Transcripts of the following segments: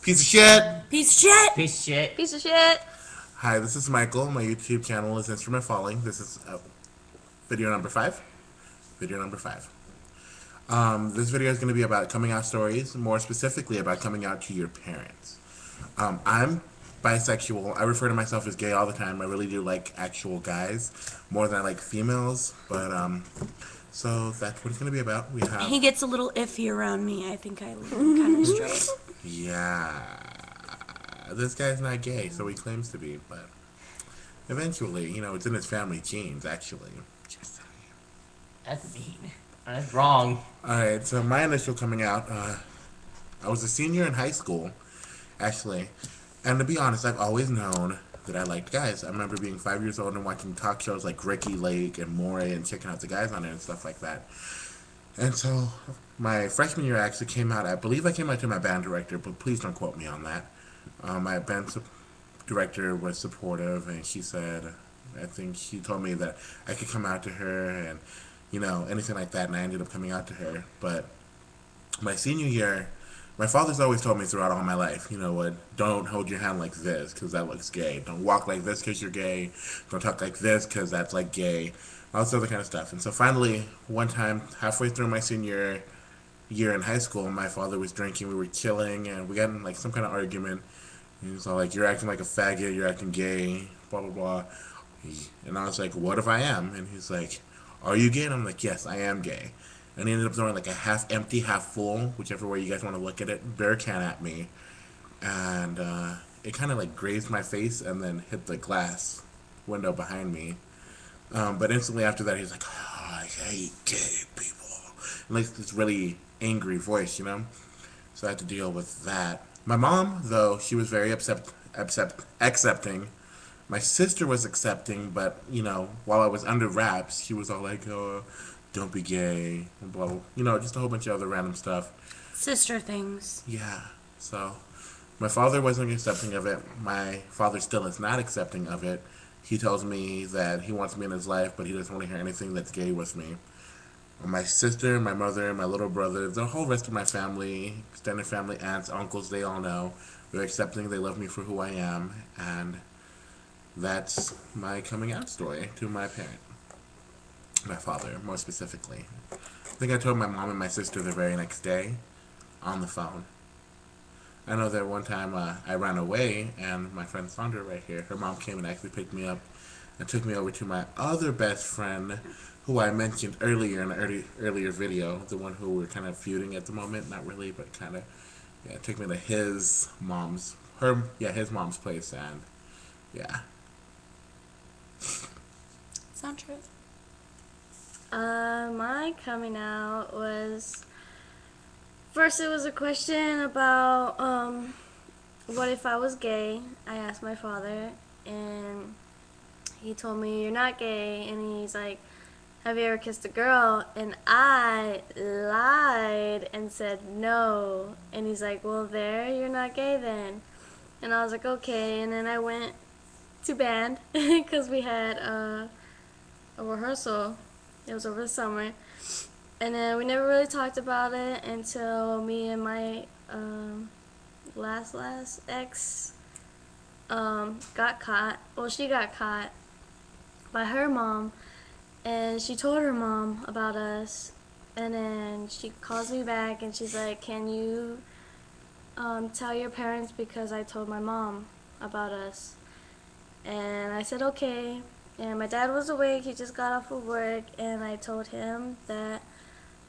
Piece of shit! Piece of shit. Piece of shit. Piece of shit. Hi, this is Michael. My YouTube channel is Instrument Falling. This is video number 5. Video number 5. This video is going to be about coming out stories, more specifically about coming out to your parents. I'm bisexual. I refer to myself as gay all the time. I really do like actual guys more than I like females, but so that's what it's going to be about. We have He gets a little iffy around me. I think I leave him kind of straight. yeah. This guy's not gay, so he claims to be, but eventually, it's in his family genes, actually. Just saying. That's mean. That's wrong. Alright, so my initial coming out, I was a senior in high school, actually. And to be honest, I've always known that I liked guys. I remember being 5 years old and watching talk shows like Ricky Lake and Maury and checking out the guys on it and stuff like that. And so, my freshman year actually came out, I believe I came out to my band director, but please don't quote me on that. My band director was supportive, and she said, I think she told me that I could come out to her and, anything like that, and I ended up coming out to her. But my senior year, my father's always told me throughout all my life, don't hold your hand like this because that looks gay. Don't walk like this because you're gay. Don't talk like this because that's like gay. All this other kind of stuff. And so finally, one time, halfway through my senior year in high school, my father was drinking, we were chilling, and we got in like some kind of argument. He was all like, you're acting like a faggot, you're acting gay, blah, blah, blah. And I was like, what if I am? And he's like, are you gay? And I'm like, yes, I am gay. And he ended up throwing like a half empty, half full, whichever way you guys want to look at it, beer can at me. And it kind of like grazed my face and then hit the glass window behind me. But instantly after that, he's like, oh, I hate gay people. And like this really angry voice. So I had to deal with that. My mom, though, she was very accepting. My sister was accepting, but, while I was under wraps, she was all like, oh, don't be gay, and blah, blah, just a whole bunch of other random stuff. Sister things. Yeah, so my father wasn't accepting of it. My father still is not accepting of it. He tells me that he wants me in his life, but he doesn't want to hear anything that's gay with me. My sister, my mother, my little brother, the whole rest of my family, extended family, aunts, uncles, they all know. They're accepting, they love me for who I am, and that's my coming out story to my parent. My father, more specifically. I think I told my mom and my sister the very next day on the phone. I know that one time I ran away, and my friend Sandra right here, her mom came and actually picked me up and took me over to my other best friend, who I mentioned earlier in an earlier video, the one who we're kind of feuding at the moment, not really, but kind of, yeah, took me to his mom's place, and yeah. Sound true. My coming out was first it was a question about what if I was gay. I asked my father, and he told me you're not gay, and he's like, have you ever kissed a girl? And I lied and said no, and he's like, well, there, you're not gay then. And I was like, okay. And then I went to band because we had a rehearsal. It was over the summer. And then we never really talked about it until me and my last ex got caught. Well, she got caught by her mom, and she told her mom about us. And then she calls me back and she's like, can you tell your parents because I told my mom about us? And I said, okay. And my dad was awake, he just got off of work, and I told him that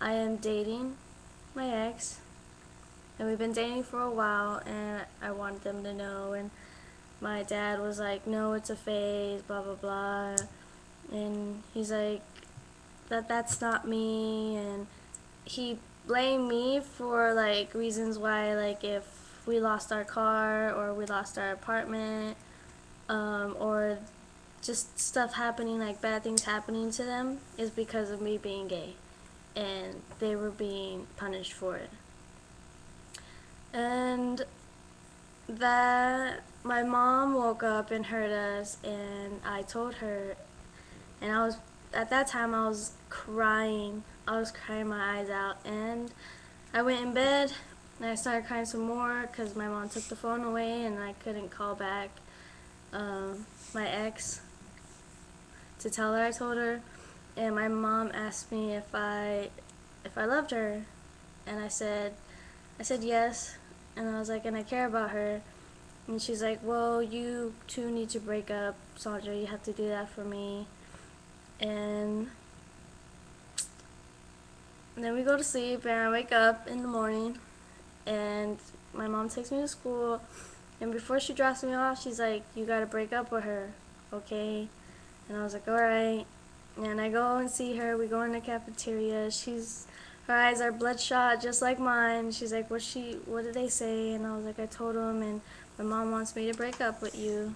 I am dating my ex, and we've been dating for a while, and I wanted them to know. And my dad was like, no, it's a phase, blah, blah, blah. And he's like, that's not me. And he blamed me for, like, reasons why, like, if we lost our car or we lost our apartment, or just stuff happening, like bad things happening to them, is because of me being gay, and they were being punished for it. And that my mom woke up and heard us, and I told her, and I was, at that time I was crying my eyes out, and I went in bed And I started crying some more because my mom took the phone away and I couldn't call back my ex to tell her I told her. And my mom asked me if I loved her, and I said yes. And I was like, and I care about her. And she's like, well, you two need to break up, Sandra. You have to do that for me. And then we go to sleep, and I wake up in the morning, and my mom takes me to school. And before she drops me off, she's like, you gotta break up with her, okay? And I was like, alright. And I go and see her. We go in the cafeteria. Her eyes are bloodshot just like mine. She's like, what did they say? And I was like, I told them, and my mom wants me to break up with you.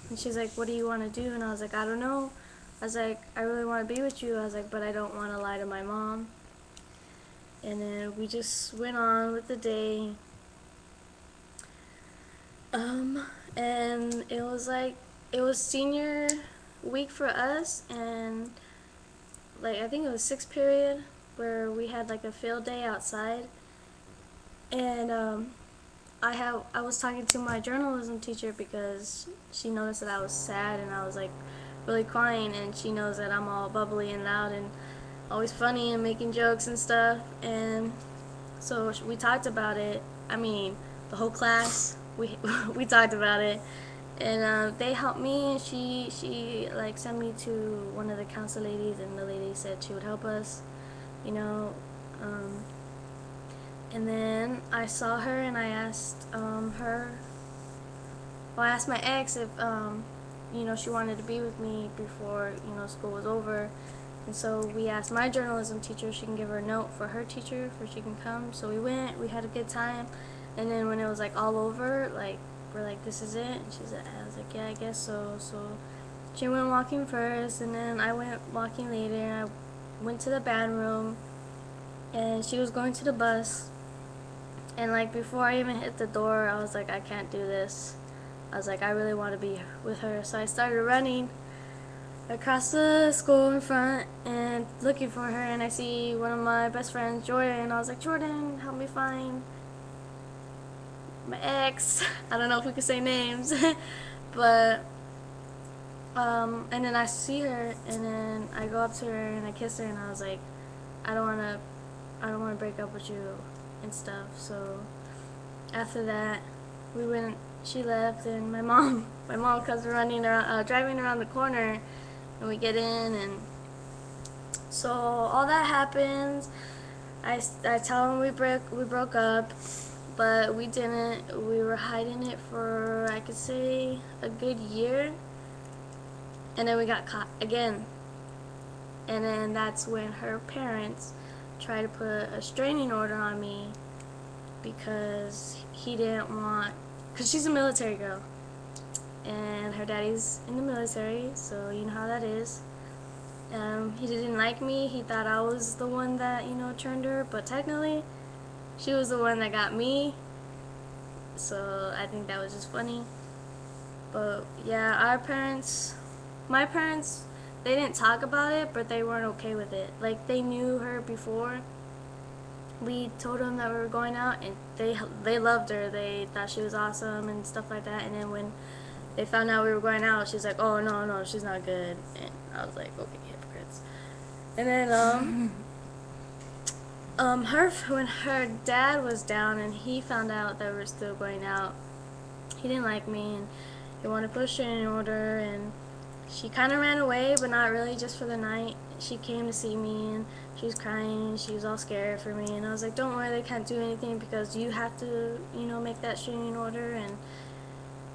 And she's like, what do you want to do? And I was like, I don't know. I was like, I really want to be with you. I was like, but I don't want to lie to my mom. And then we just went on with the day. And it was senior week for us, and like I think it was sixth period where we had like a field day outside. And I was talking to my journalism teacher because she noticed that I was sad and I was like really crying, and she knows that I'm all bubbly and loud and always funny and making jokes and stuff. And so we talked about it. I mean, the whole class, we talked about it. And they helped me, and she like sent me to one of the council ladies, and the lady said she would help us, you know. And then I saw her, and I asked I asked my ex if she wanted to be with me before school was over. And so we asked my journalism teacher if she can give her a note for her teacher for she can come. So we went, we had a good time, and then when it was like all over, like we're like, this is it? And I was like, yeah, I guess so. So she went walking first, and then I went walking later, and I went to the band room, and she was going to the bus. And like before I even hit the door, I was like, I can't do this. I was like, I really want to be with her. So I started running across the school in front and looking for her, and I see one of my best friends, Jordan, and I was like, Jordan, help me find my ex. I don't know if we could say names. But and then I see her, and then I go up to her and I kiss her, and I was like, I don't want to break up with you and stuff. So after that, she left, and my mom comes running around, driving around the corner, and we get in, and so all that happens. I tell him we broke up, but we didn't. We were hiding it for, I could say, a good year, and then we got caught again. And then that's when her parents tried to put a restraining order on me because he didn't want, because she's a military girl, and her daddy's in the military, so you know how that is. He didn't like me. He thought I was the one that, turned her, but technically, she was the one that got me. So I think that was just funny. But yeah, my parents, they didn't talk about it, but they weren't okay with it. Like, they knew her before we told them that we were going out, and they loved her. They thought she was awesome and stuff like that. And then when they found out we were going out, she's like, oh, no, she's not good. And I was like, okay, hypocrites. And then when her dad was down and he found out that we were still going out, he didn't like me, and he wanted to put a restraining order, and she kind of ran away, but not really, just for the night. She came to see me, and she was crying, she was all scared for me, and I was like, don't worry, they can't do anything because you have to, make that restraining order. And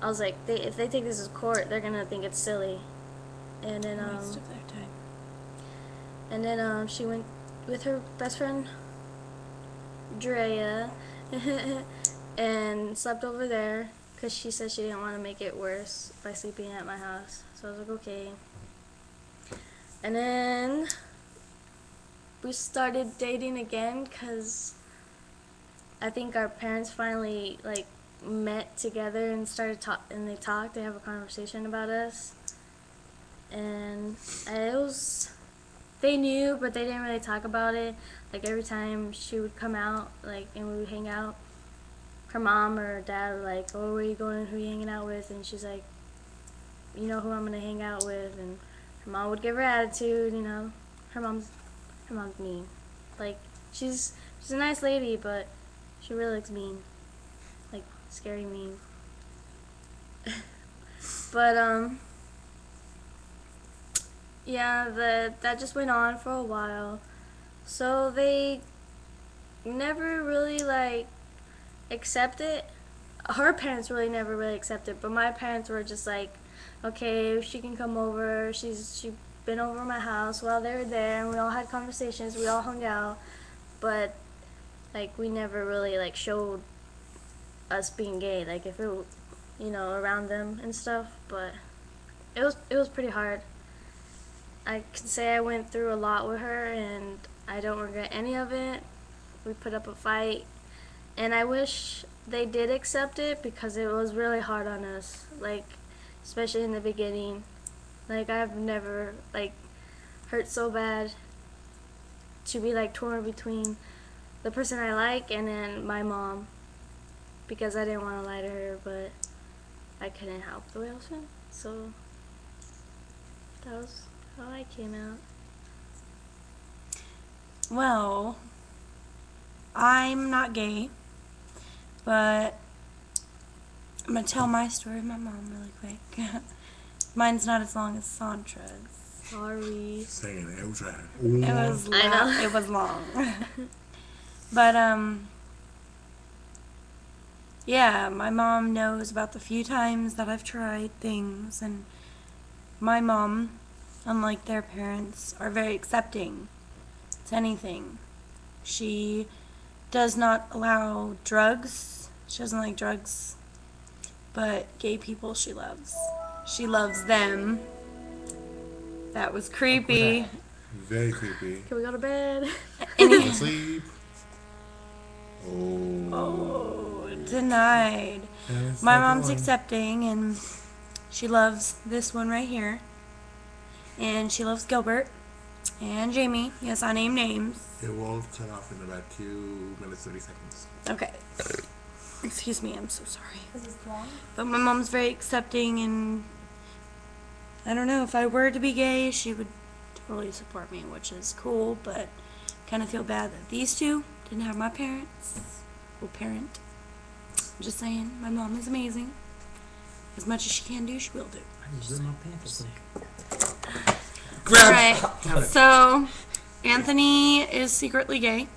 I was like, if they take this to court, they're gonna think it's silly. And then Waste of their time. and then she went with her best friend Drea and slept over there because she said she didn't want to make it worse by sleeping at my house. So I was like, okay. And then we started dating again because I think our parents finally met together and started they talked. They have a conversation about us, and they knew, but they didn't really talk about it. Like every time she would come out, and we would hang out, her mom or her dad were like, "Oh, where you going? Who you hanging out with?" And she's like, "You know who I'm gonna hang out with." And her mom would give her attitude. You know, her mom's mean. Like she's a nice lady, but she really looks mean, like scary mean. But yeah, that just went on for a while. So they never really like accept it. Her parents really never really accepted it, but my parents were just like, okay, she can come over. She been over my house while they were there, and we all had conversations. We all hung out, but like we never really like showed us being gay. Like if it, around them and stuff. But it was pretty hard. I can say I went through a lot with her, and I don't regret any of it. We put up a fight, and I wish they did accept it because it was really hard on us, like especially in the beginning. Like I've never like hurt so bad to be like torn between the person I like and then my mom, because I didn't want to lie to her, but I couldn't help the way I was feeling. So that was how I came out. Well, I'm not gay, but I'm going to tell my story of my mom really quick. Mine's not as long as Sandra's. Sorry. Saying it was right. It was I know. long. It was long. But yeah, my mom knows about the few times that I've tried things, and my mom, unlike their parents, are very accepting to anything. She does not allow drugs. She doesn't like drugs, but gay people she loves. She loves them. That was creepy. Very creepy. Can we go to bed? Go to sleep. Oh. Oh, denied. That's My not the mom's one. accepting, and she loves this one right here. And she loves Gilbert and Jamie. Yes, I name names. It will cut off in about 2 minutes, 30 seconds. Okay. Excuse me, I'm so sorry. But my mom's very accepting, and I don't know, if I were to be gay, she would totally support me, which is cool, but kind of feel bad that these two didn't have my parents. Well, parent. I'm just saying, my mom is amazing. As much as she can do, she will do. I just ripped my pants quick. Grab! Alright, so Anthony is secretly gay.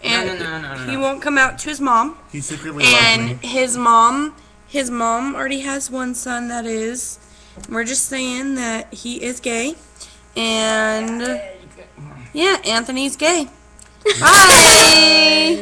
And No. he won't come out to his mom. He secretly loves And me. his mom already has one son that is. We're just saying that he is gay. And yeah, Anthony's gay. Bye!